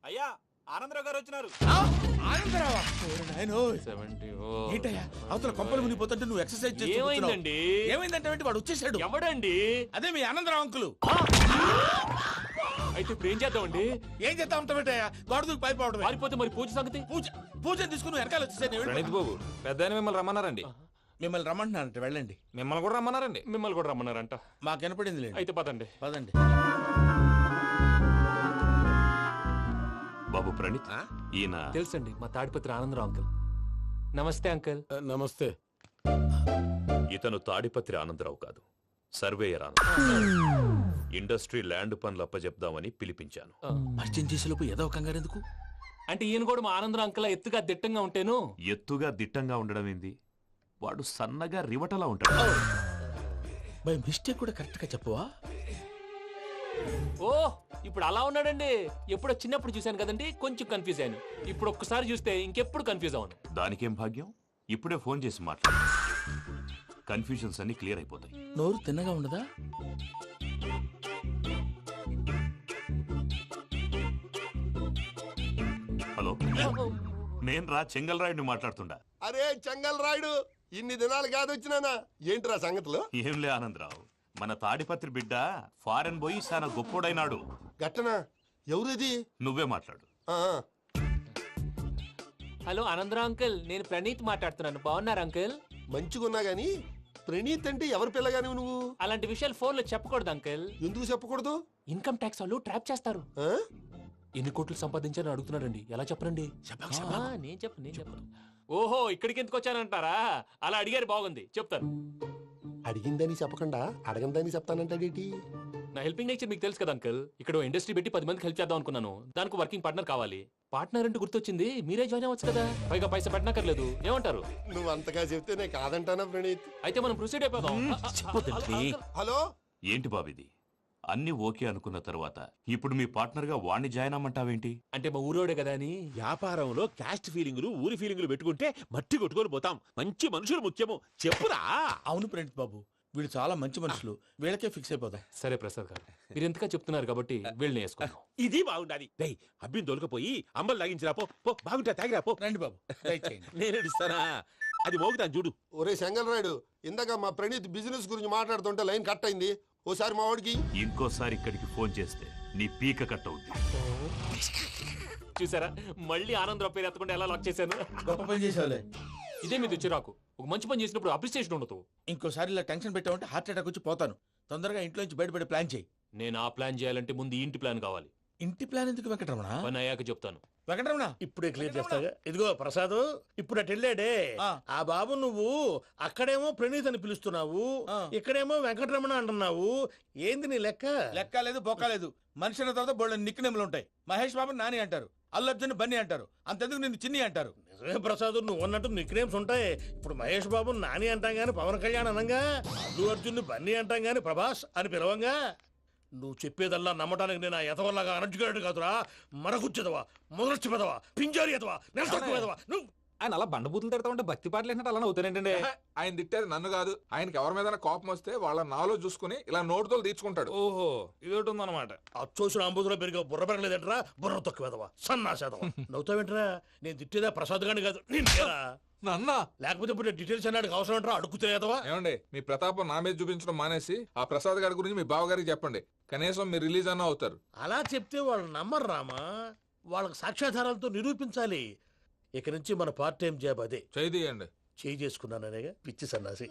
అయ్యా ఆనందరావు గారు వచ్చినారు. ఏంటయ్యా అవతల కొంపలు మునిగిపోతుంటే నువ్వు ఎక్సర్సైజ్ చేస్తున్నావు. ఏమైందంటే వాడు వచ్చేసాడు. ఎవడండి? అదే మీ ఆనందరావు అంకులు. అయితే ఇప్పుడు ఏం చేద్దామండి? ఏం చేస్తా ఉంటావేటయ్యా, గోడ దూకి పైపోవడం. పారిపోతే మరి పూజ సంగతి? పూజ తీసుకుని వెనకాల వచ్చేసాను. ప్రణీత్ బాబు పెద్ద మిమ్మల్ని రమ్మన్నారండి. మిమ్మల్ని రమ్మంటున్నారంట, వెళ్ళండి. మిమ్మల్ని కూడా రమ్మన్నారండి. మిమ్మల్ని కూడా రమ్మన్నారంట. మాకు వినపడింది లేదు. అయితే పదండి. పదండి. బాబు ప్రణీత్, ఈయన తెలుసండి, మా తాడిపత్రి ఆనందరావు అంకుల్. నమస్తే అంకుల్. నమస్తే. ఇతను తాడిపత్రి ఆనందరావు కాదు, సర్వేయర్ ఆనందరావు. ఇండస్ట్రీ ల్యాండ్ పనులు అప్పచెప్దామని పిలిపించాను. పరిచయం చేసేలోపు ఏదో కంగారు ఎందుకు? అంటే ఈయన కూడా మా ఆనందరావు అంకుల్ ఎత్తుగా దిట్టంగా ఉంటాను. ఎత్తుగా దిట్టంగా ఉండడం ఏంది, వాడు సన్నగా రివటలా ఉంటాడు. బై మిస్టేక్ కూడా కరెక్ట్ గా చెప్పవా? ఓ ఇప్పుడు అలా ఉన్నాడండి. ఎప్పుడో చిన్నప్పుడు చూశాను కదండి, కొంచెం కన్ఫ్యూజ్ అయ్యాను. ఇప్పుడు ఒక్కసారి చూస్తే ఇంకెప్పుడు కన్ఫ్యూజ్ అవ్వను. దానికేం భాగ్యం, ఇప్పుడే ఫోన్ చేసి మాట్లాడు. కన్ఫ్యూజన్స్ అన్ని క్లియర్ అయిపోతాయి. నోరు తిన్నగా ఉండదా? హలో, నేను రా చెంగల్ రాయుడిని మాట్లాడుతుండా. అరే చెంగల్ రాయుడు, ఇన్ని దినాలు కాదు వచ్చినానా? ఏంట్రా సంగతులు? ఏంలే ఆనందరావు, మన తాడిపత్రి బిడ్డ ఫారెన్ పోయి చాలా గొప్పోడైనాడు. గట్టనా? ఎవరిది? నువ్వే మాట్లాడు. హలో ఆనందరావు అంకుల్, నేను ప్రణీత్ మాట్లాడుతున్నాను. బాగున్నారు అంకుల్? మంచిగున్నా గాని ప్రణీత్ అంటే ఎవరి పిల్లగాని నువ్వు? అలాంటి విషయాలు ఫోన్ లో చెప్పకూడదు అంకుల్. ఎందుకు చెప్పకూడదు? ఇన్కమ్ ట్యాక్స్ వాళ్ళు ట్రాప్ చేస్తారు. ఆ? ఎన్ని కోట్లు సంపాదించారని అడుగుతున్నాడండి. ఎలా చెప్పరండి? నేను చెప్పను. ఓహో, ఇక్కడికి ఎందుకు వచ్చానంటారా? అలా అడిగారు, బాగుంది, చెప్తాను. అడిగిందని చెప్పకుండా అడగందని చెప్తానంటాడేటి? నా హెల్పింగ్ నేచర్ మీకు తెలుసు కదా అంకుల్. ఇక్కడ ఇండస్ట్రీ పెట్టి 10 మందికి హెల్ప్ చేద్దాం అనుకున్నాను. దానికి వర్కింగ్ పార్ట్నర్ కావాలి. పార్ట్నర్ అంటే గుర్తొచ్చింది, మీరే జాయిన్ అవ్వచ్చు కదా. పైగా పైసా పెట్టనక్కర్లేదు. ఏమంటారు? నువ్వు అంతగా చెప్తే నేను కాదంటానా ప్రణీత్? అయితే మనం ప్రొసీడ్ అయిపోదాం. హలో, ఏంటి బాబిది, అన్ని ఓకే అనుకున్న తర్వాత ఇప్పుడు మీ పార్ట్నర్ గా వాణ్ణి జాయిన్ అమ్మంటావేంటి? అంటే మా ఊరోడే కదా అని. వ్యాపారంలో క్యాస్ట్ ఫీలింగులు, ఊరి ఫీలింగులు పెట్టుకుంటే మట్టి కొట్టుకొని పోతాం. మంచి మనుషులు ముఖ్యము. చెప్పురా. అవును ప్రణీత్ బాబు, వీళ్ళు చాలా మంచి మనుషులు. వీళ్ళకే ఫిక్స్ అయిపోదాం. సరే ప్రసాద్ గారు, మీరు ఎంతగా చెప్తున్నారు కాబట్టి వీళ్ళని వేసుకుందాం. ఇది బాగుండాలి. డై అబ్బిని దొలకపోయి అంబలు లాగించిరా పో. బాగుంటా తాగిరా పో. రండి బాబు, దయచేయండి. నేను ఇస్తానా? అది మోగుతాను చూడు. ఒరే చెంగల్ రాయుడు, ఇందాక మా ప్రణీత్ బిజినెస్ గురించి మాట్లాడుతుంటే లైన్ కట్ అయింది. ఓసారి మా వాడికి ఇంకోసారి ఇక్కడికి ఫోన్ చేస్తే నీ పీక కట్ అవుద్ది. చూసారా, మళ్ళీ ఆనందరావు పేరు ఎత్తకుండా ఎలా లాక్ చేశాను. గొప్ప పని చేసేవాళ్ళే. ఇదే మీద చిరాకు. ఒక మంచి పని చేసినప్పుడు అప్రిసియేషన్ ఉండదు. ఇంకోసారి ఇలా టెన్షన్ పెట్టామంటే హార్ట్ అటాక్ వచ్చి పోతాను. తొందరగా ఇంట్లో నుంచి బయటపడే ప్లాన్ చేయి. నేను ఆ ప్లాన్ చేయాలంటే ముందు ఈ ఇంటి ప్లాన్ కావాలి. ఇంటి ప్లాన్ ఎందుకు వెంకటరమణ? పని అయ్యాక చెప్తాను. వెంకటరమణ ఇప్పుడే క్లియర్ చేస్తాగా. ఇదిగో ప్రసాద్, ఇప్పుడు అటు వెళ్ళాడే ఆ బాబు, నువ్వు అక్కడేమో ప్రణీత్ అని పిలుస్తున్నావు, ఇక్కడేమో వెంకటరమణ అంటున్నావు. ఏంది నీ లెక్క? లెక్క లేదు, బొక్క లేదు. మనిషి అన్న తర్వాత బోళ్ళ నిక్నెములు ఉంటాయి. మహేష్ బాబు నాని అంటారు, అల్లు అర్జున్ బన్నీ అంటారు, అంతెందుకు నిన్ను చిన్ని అంటారు. నిజమే ప్రసాద్, నువ్వు అన్నట్టు నిక్నేమ్స్ ఉంటాయి. ఇప్పుడు మహేష్ బాబు నాని అంటాం గాని పవన్ కళ్యాణ్ అనంగా, అల్లు అర్జున్ బన్నీ అంటాం గాని ప్రభాస్ అని పిలవంగా. నువ్వు చెప్పేదల్లా నమ్మటానికి నేను ఎతవల్లాగా అనర్జుకేటెడ్ కాదురా. మరగుచ్చదవా, మొదలచ్చి పెదవా, పింజారి ఎదవా, నెలసొక్కు పెదవా. నువ్వు ఆయన అలా బండబూతులు తిడతా ఉంటే భక్తి పాటలు ఏంటంటే అలా అవుతానంటే. ఆయన తిట్టేది నన్ను కాదు, ఆయనకి ఎవరి మీద కోపం వస్తే వాళ్ళ నాలో చూసుకుని ఇలా నోటుతో తీర్చుకుంటాడు. ఓహో, ఇదొకటి ఉందన్నమాట. అచ్చోసిన అంబుధులో పెరిగే బుర్ర పెరగలేదంటరా. బుర్ర తొక్కు వెదవా, సన్నాసేదవా. నవ్వుతావేంట్రా? నేను తిట్టేదా ప్రసాద్ గాని కాదు, నిన్నేరా. నన్నా? లేకపోతే ఇప్పుడు డీటెయిల్స్ అన్నాడు అవసరం అంటారా? అడుగుతాయేదవా? ఏమండి, మీ ప్రతాపం నా మీద చూపించడం మానేసి ఆ ప్రసాద్ గారి గురించి మీ బావగారికి చెప్పండి. కనీసం మీరు రిలీజ్ అన్న అవుతారు. అలా చెప్తే వాళ్ళు నమ్మరు రామా. వాళ్ళకి సాక్ష్యాధారాలతో నిరూపించాలి. ఇక నుంచి మన పార్ట్ టైం జాబ్ అదే. చేయండి. చేయి చేసుకున్నాననేగా పిచ్చి సన్నాసి.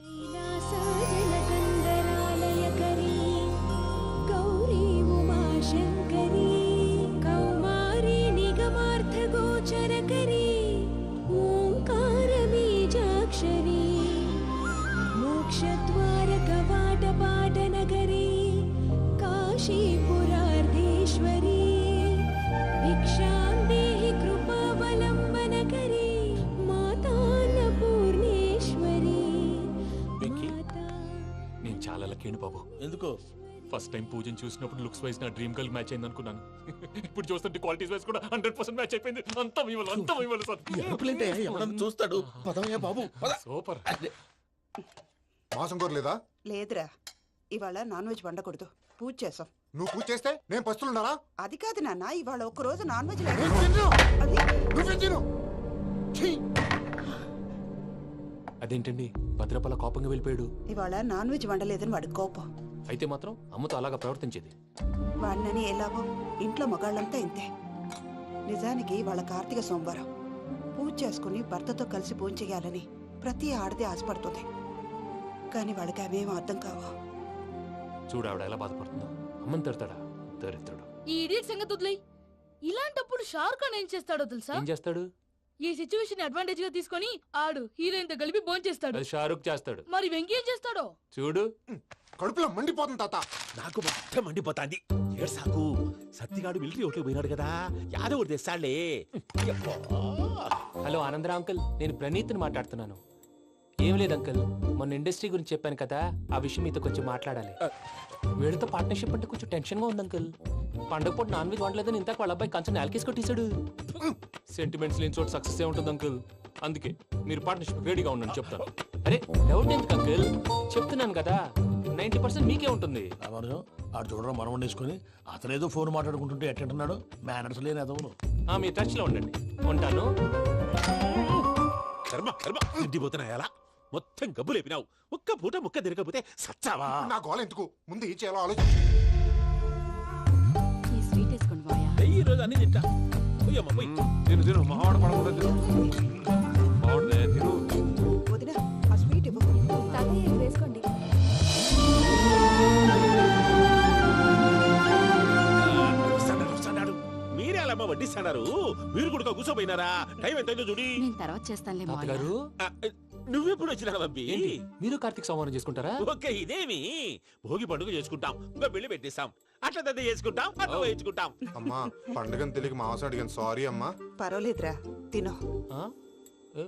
బాబు ఎందుకు? ఫస్ట్ టైం పూజను చూసినప్పుడు లుక్స్ వైజ్ నా డ్రీమ్ గర్ల్ మ్యాచ్ అయింది అనుకున్నాను. ఇప్పుడు చూస్తుంటే క్వాలిటీస్ వైజ్ కూడా 100% మ్యాచ్ అయిపోయింది. అంతా ఇవ్వాలి సార్. చూస్తాడు. పదవయ్యా బాబు, సూపర్. మాసం కోరలేదా? లేదురా, ఇవాళ నాన్ వెజ్ వండకూడదు, పూజ చేసాం. నువ్వు పూజ చేస్తే నేను పస్తులున్నారా? అది కాదు నాన్న, ఇవాళ ఒక్క రోజు నాన్ వెజ్ నేను తిన్ను. అది నువ్వే తిను. ఛీ! అదేంటండి భద్రపల కోపంగా వెళ్ళిపోయాడు? ఇవాళ నాన్ వెజ్ వండలేదని వాడి కోపం. అయితే మాత్రం అమ్మతో అలాగా ప్రవర్తించేది. వాడినని ఎలాగో ఇంట్లో మగాళ్ళంతా ఇంతే. నిజానికి వాళ్ళ కార్తీక సోమవారం పూజ చేసుకుని భర్తతో కలిసి పూజ చేయాలని ప్రతి ఆడది ఆశపడుతుంది. కానీ వాళ్ళకి అవేం అర్థం కావు. చూడు ఆవిడ ఎలా బాధపడుతుందో. అమ్మని తిడతాడా దరిద్రుడు. ఈ ఇడియట్ సంగతి వదిలేయ్. ఇలాంటప్పుడు షారుఖ్ ఖాన్ ఏం చేస్తాడో తెలుసా? ఏం చేస్తాడు? ఈ సిచ్యువేషన్ అడ్వాంటేజ్ గా తీసుకొని ఆడు హీరోయిన్ తో కలిపి బోన్ చేస్తాడు. అది షారుఖ్ చేస్తాడు. మరి వెంకీ ఏం చేస్తాడో చూడు. కడుపులో మండిపోతుంది తాత. నాకు మొత్తం మండిపోతాంది. ఏడు సాకు సత్తిగాడు మిలిటరీ ఒకటి పోయినాడు కదా, యాదవ్ ఒకటి తెస్తాడులే. యబ్బా. హలో ఆనందరా అంకుల్, నేను ప్రణీత్ని మాట్లాడుతున్నాను. ఏం లేదు అంకుల్, మొన్న ఇండస్ట్రీ గురించి చెప్పాను కదా, ఆ విషయం మీతో కొంచెం మాట్లాడాలి. వీడితో పార్ట్నర్షిప్ అంటే కొంచెం టెన్షన్ గా ఉంది అంకుల్. పండగ పూట నాన్ వెజ్ వండలేదని ఇంతకు వాళ్ళ అబ్బాయి కంచెం నేలకేసి కొట్టేశాడు. సెంటిమెంట్స్ లేని చోట సక్సెస్ ఏ ఉంటుంది అంకుల్. అందుకే మీరు పార్ట్నర్షిప్ రెడీగా ఉండండి చెప్తాను. అరే డౌట్ ఎందుకు అంకుల్, చెప్తున్నాను కదా 90% మీకే ఉంటుంది. రామానుజం ఆడు చూడడం మనం వండేసుకుని అతనేదో ఫోన్ మాట్లాడుకుంటుంటే ఎట్టంటున్నాడు. మేనర్స్ లేని అదవును. మీ టచ్ లో ఉండండి. ఉంటాను. కర్మ కర్మ తిండిపోతున్నా ఎలా మొత్తం గబ్బు లేపినావు. ఒక్క పూట ముక్క తిరగకపోతే సచ్చావా? నా గోల ఎందుకు, ముందు ఏం చేయాలో ఆలోచించు. ఈ స్వీట్ వేసుకోండి బాయా. ఈ రోజు అన్ని తింటా. పోయమ్మ పోయి. తిను తిను మహావాడ పడకుండా తిను. బాగుంటుంది తిను. వదిన ఆ స్వీట్ ఇవ్వు. వేసుకోండి. వస్తాడు. మీరే అలా వడ్డిస్తాడారు. మీరు కూడా కూర్చోపోయినారా? టైం ఎంతైందో చూడి. నేను తర్వాత చేస్తానులే తాతగారు నువ్వెప్పుడు వచ్చినా అబ్బి? ఏంటి మీరు కార్తీక్ సంహారం చేసుకుంటారా? ఓకే ఇదేమి భోగి పండుగ చేసుకుంటాం, ఇంకా పెళ్లి పెట్టేస్తాం, అట్లా దద్ద చేసుకుంటాం, అట్లా వేయించుకుంటాం. అమ్మా పండుగని తెలియక మావసం అడిగాను, సారీ అమ్మా. పర్వాలేదురా, తినో. ఆ? ఏ?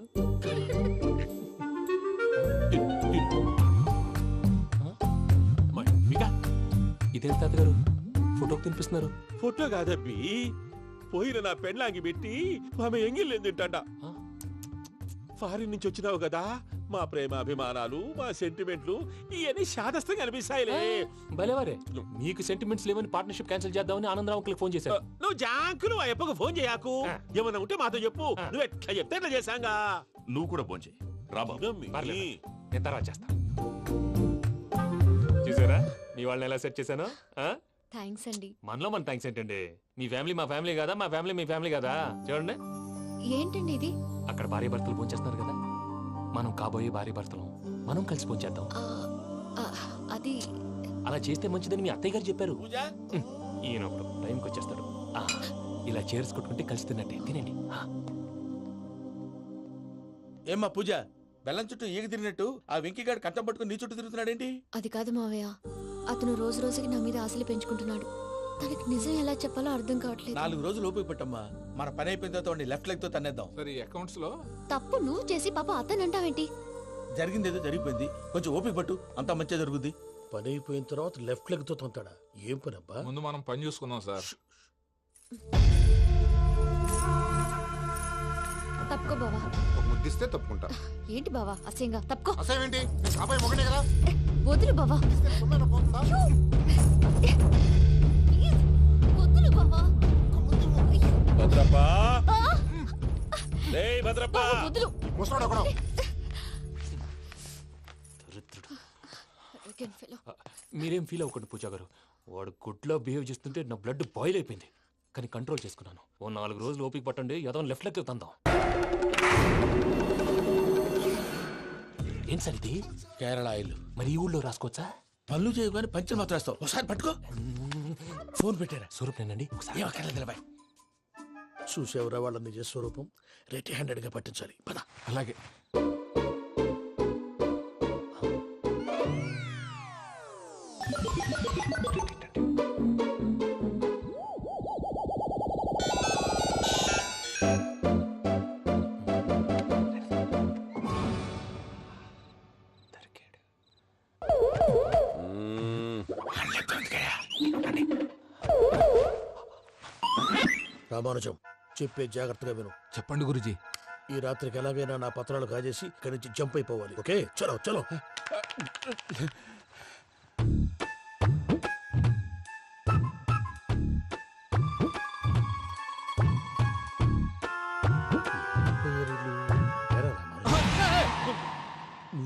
ఇదేంటి తాతగారు ఫోటోకి తినిపిస్తున్నారు? ఫోటో కాదబ్బి, పోయిన నా పెళ్ళాంగి పెట్టి ఆమె ఎంగిల్లేం తింటాడ. ఫారిన్ నుంచి వచ్చినావు కదా, మా ప్రేమ అభిమానాలు మా సెంటిమెంట్లు ఇవన్నీ శాదస్తంగా అనిపిస్తాయిలే. భలేవారే, మీకు సెంటిమెంట్స్ లేవని పార్ట్నర్షిప్ క్యాన్సిల్ చేద్దామని ఆనందరావు అంకుల్ ఫోన్ చేశారు. నువ్వు జాంకులు ఆ ఎప్పకు ఫోన్ చేయకు. ఏమన్నా ఉంటే మాతో చెప్పు. నువ్వు ఎట్లా చెప్తే ఎట్లా చేశాంగా. నువ్వు కూడా భోంచేయి రాబాబు. పర్లేదు, నేను తర్వాత చేస్తా. చూసారా మీ వాళ్ళని ఎలా సెట్ చేశాను? థ్యాంక్స్ అండి. మనలో మన థ్యాంక్స్ ఏంటండి? మీ ఫ్యామిలీ మా ఫ్యామిలీ కదా, మా ఫ్యామిలీ మీ ఫ్యామిలీ కదా. చూడండి, ఏంటండి ఇది? అక్కడ భార్య భర్తలు పోంచేస్తున్నారు కదా, మనం కాబోయే భార్య భర్తలు మనం కలిసి పోంచేద్దాం. అది అలా చేస్తే మంచిదని మీ అత్తయ్య గారు చెప్పారు. పూజ ఈయన ఒకడు టైంకి వచ్చేస్తాడు. ఇలా చేర్స్ కొట్టుకుంటే కలిసి తిన్నట్టే. తినండి. ఏమ్మా పూజ, బెల్లం చుట్టూ ఈగ తిరిగినట్టు ఆ వెంకీగాడు కంచం పట్టుకుని నీ చుట్టూ తిరుగుతున్నాడేంటి? అది కాదు మావయ్య, అతను రోజు రోజుకి నా మీద ఆశలు పెంచుకుంటున్నాడు. తనకి నిజం ఎలా చెప్పాలో అర్థం కావట్లేదు. 4 రోజులు ఓపిక పట్టమ్మా, మన పని అయిపోయిన తర్వాత వాడిని లెఫ్ట్ లెగ్ తో తన్నేద్దాం. సరే అకౌంట్స్ లో తప్పు నువ్వు చేసి పాప అతను అంటావేంటి? జరిగింది ఏదో జరిగిపోయింది, కొంచెం ఓపిక పట్టు, అంతా మంచిగా జరుగుద్ది. పని అయిపోయిన తర్వాత లెఫ్ట్ లెగ్ తో తొంతాడా? ఏం పని అబ్బా? ముందు మనం పని చూసుకుందాం సార్. తప్పుకో బావా. ఒక ముద్దిస్తే తప్పుకుంటా. ఏంటి బావా అసహ్యంగా? తప్పుకో. అసేమేంటి, నీ కాబోయే మొగనే కదా. వదులు బావా. ఇస్తే సుమ్మేనా పోతుందా? వదులు బావా. భద్రప్పా, లేయ్ భద్రప్పా. వదులు. ముసలోడు ఒకడు. Arrogant fellow. మీరేం ఫీల్ అవ్వకండి పూజా గారు. వాడు గుడ్లో బిహేవ్ చేస్తుంటే నా బ్లడ్ బాయిల్ అయిపోయింది. కానీ కంట్రోల్ చేసుకున్నాను. ఓ 4 రోజులు ఓపిక పట్టండి, ఏదో లెఫ్ట్ లెక్క తందాం. ఏం సార్ ఇది? కేరళ ఆయిల్. మరి ఈ ఊళ్ళో రాసుకోవచ్చా? పనులు చేయవు కానీ పంచర్ మాత్రం వేస్తావు. ఒకసారి పట్టుకో. ఫోన్ పెట్టారా? స్వరూపేనండి. ఒకసారి ఏమక్కర్లేదు బాయ్. చూసేవరా వాళ్ళ నిజ స్వరూపం. రెట్టి హ్యాండెడ్ గా పట్టించాలి. పద. అలాగే రామానుజం చెప్పే జాగ్రత్తగా విను. చెప్పండి గురుజీ. ఈ రాత్రికి ఎలాగైనా నా పత్రాలు కాజేసి ఇక్కడి నుంచి జంప్ అయిపోవాలి. ఓకే, చలో చలో.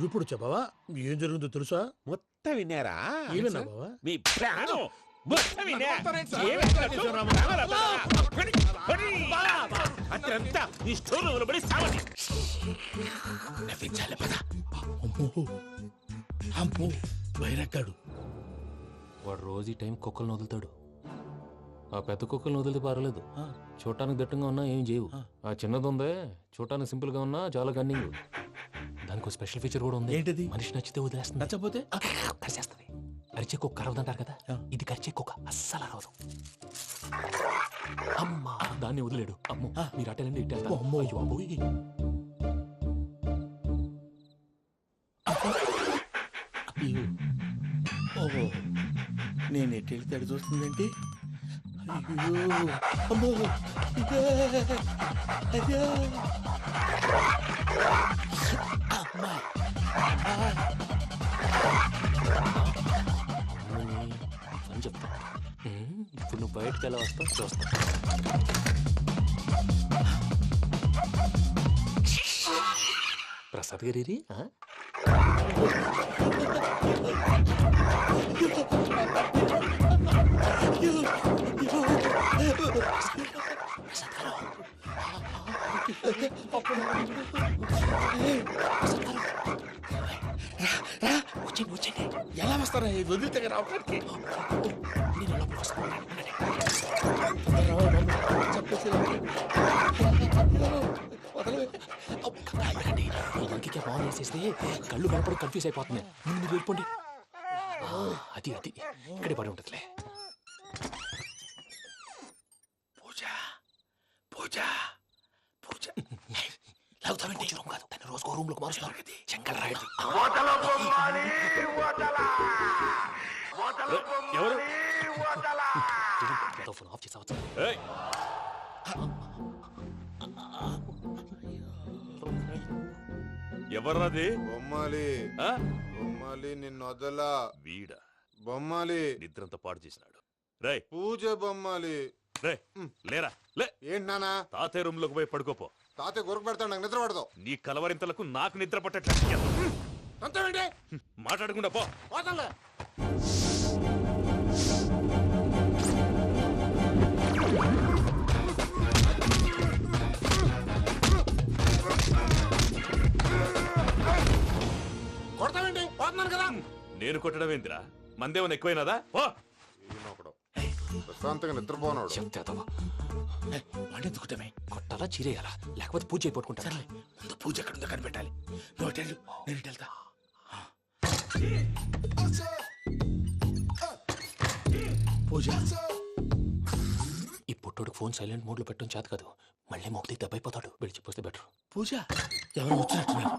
నువ్విప్పుడు చెప్పవా ఏం జరుగుతుందో తెలుసా? మొత్తం విన్నారా? ఏమన్నా బావా? మీ ప్రాణం మొత్తం విన్నా? అత్రంతా ఈ స్టోర్ రూమ్ లో పడి సావండి. నవ్వించాలి పద. అమ్మో అమ్మో బైరక్కాడు. వాడు రోజు ఈ టైం కుక్కలను వదులుతాడు. ఆ పెద్ద కుక్కలను వదిలితే పర్వాలేదు, చూడటానికి దట్టంగా ఉన్నా ఏం చేయవు. ఆ చిన్నది ఉందే చూడటానికి సింపుల్ గా ఉన్నా చాలా గన్నింగ్. దానికి ఒక స్పెషల్ ఫీచర్ కూడా ఉంది. ఏంటిది? మనిషి నచ్చితే వదిలేస్తుంది, నచ్చపోతే కరిచేస్తుంది. అరిచే కుక్క అరవదంటారు కదా, ఇది కరిచే కుక్క అస్సలు అరవదు. అమ్మా దాన్ని వదిలేడు. అమ్మో మీరు అటెండి ఇట్టేస్తారు. అమ్మో అయ్యో అబ్బోయ్. ఓహో నేను ఎట్టెళ్ళి తడి చూస్తుందంటే అయ్యో అమ్మో ఇదే అయ్యో అమ్మా అని చెప్తా. ఇప్పుడు నువ్వు బయటకు ఎలా వస్తావు చూస్తా. ప్రసాద్ గారి వచ్చండి ఎలా వస్తారా? ఇది వదిలితే రావడానికి ఇంకే ఫోన్ వేసేస్తే కళ్ళు కనపడి కన్ఫ్యూజ్ అయిపోతున్నాయి. ముందు మీరు వెళ్ళిపోండి. అది అది ఇక్కడే పడి ఉంటుందిలే. పూజ పూజ పూజ లాగుతామంటే రూమ్ కాదు, దాన్ని రోజుకో రూమ్ లోకి మారుస్తున్నారు కదా. చెంకల్ రాయదు. ఎవరు? ఫోన్ ఆఫ్ చేసావచ్చు. ఎవర్రాది? బొమ్మాలి ఆ? బొమ్మాలి నిన్ను వదలా. వీడా బొమ్మాలి నిద్రంతా పాడు చేసినాడు. రై పూజ బొమ్మాలి. రే లేరా లే. ఏంటి నానా? తాతయ్య రూమ్ లోకి పోయి పడుకోపో. తాతయ్య గురకు పెడతాడు, నాకు నిద్ర పడదు. నీ కలవరింతలకు నాకు నిద్ర పట్టట్లేదు. అంతేంటి మాట్లాడకుండా పో. పోతాలే. కొడతావేంటి? పోతున్నాను కదా. నేను కొట్టడం ఏందిరా? మందేమన్నా ఎక్కువైనదా? పో. ప్రశాంతంగా నిద్రపోనాడు. చెప్తావా వాడెందుకుంటామే? కొట్టాలా చీరేయాలా లేకపోతే పూజ అయిపోట్టుకుంటా. సర్లే ముందు పూజ ఎక్కడుందో కనిపెట్టాలి. నువ్వు అటెళ్ళు, నేను ఇటు వెళ్తా. పూజ ఈ పుట్టోడికి ఫోన్ సైలెంట్ మోడ్ లో పెట్టడం చేత కాదు. మళ్ళీ మొక్కి దెబ్బైపోతాడు. విడిచిపోతే బెటర్. పూజ ఎవరు వచ్చినట్టున్నారు?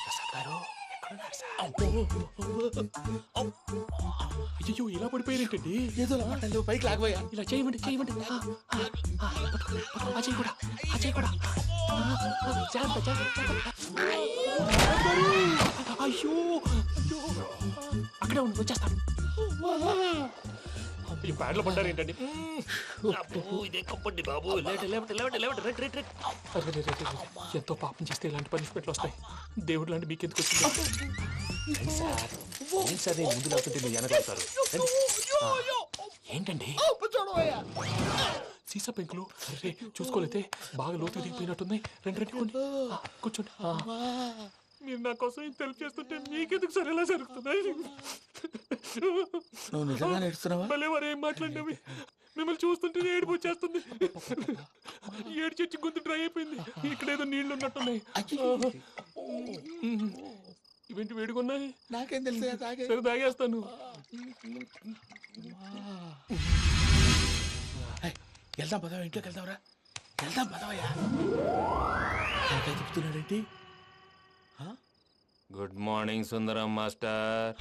ప్రసాద్ గారు ఎక్కడున్నారు సార్? అయ్యో ఇలా పడిపోయినట్టండి. ఏదో మాటలు పైకి లాగబోయా. ఇలా చేయమండి చేయమండి. అజయ్ కూడా అజయ్ కూడా. జాగ్రత్త జాగ్రత్త. అయ్యో అయ్యో అక్కడే ఉండి వచ్చేస్తాను. ఈ బ్యాగ్లో పడ్డారు ఏంటండి? ఎంతో పాపం చేస్తే ఇలాంటి పనిష్మెంట్లు వస్తాయి. దేవుడు లాంటి మీకు ఎందుకు వచ్చింది? ఏం సార్ నేను ముందు లేకుంటే మీరు వెనకాడతారు. ఏంటండి సీసా పెంకులు? అరే చూసుకోలేతే బాగా లోతు దిగిపోయినట్టున్నాయి. రెండు రెండు కొన్ని కూర్చోండి. మీరు నా కోసం ఇంత హెల్ప్ చేస్తుంటే మీకెందుకు సరే ఎలా జరుగుతున్నాయి? నువ్వు నిజంగా నేర్చుతున్నావా? మళ్ళీ వారు ఏం మాట్లాడినవి మిమ్మల్ని చూస్తుంటే ఏడుపు వచ్చేస్తుంది. ఏడు చెచ్చి గొంతు డ్రై అయిపోయింది. ఇక్కడ ఏదో నీళ్లు ఉన్నట్టున్నాయి. ఇవేంటి వేడుకున్నాయి? నాకేం తెలుసు? సరే తాగేస్తాను. వెళ్దాం పదవా, ఇంట్లోకి వెళ్దాంరా. వెళ్దాం పదవయ్యా. చెప్తున్నాడేంటి? గుడ్ మార్నింగ్ సుందరం మాస్టర్.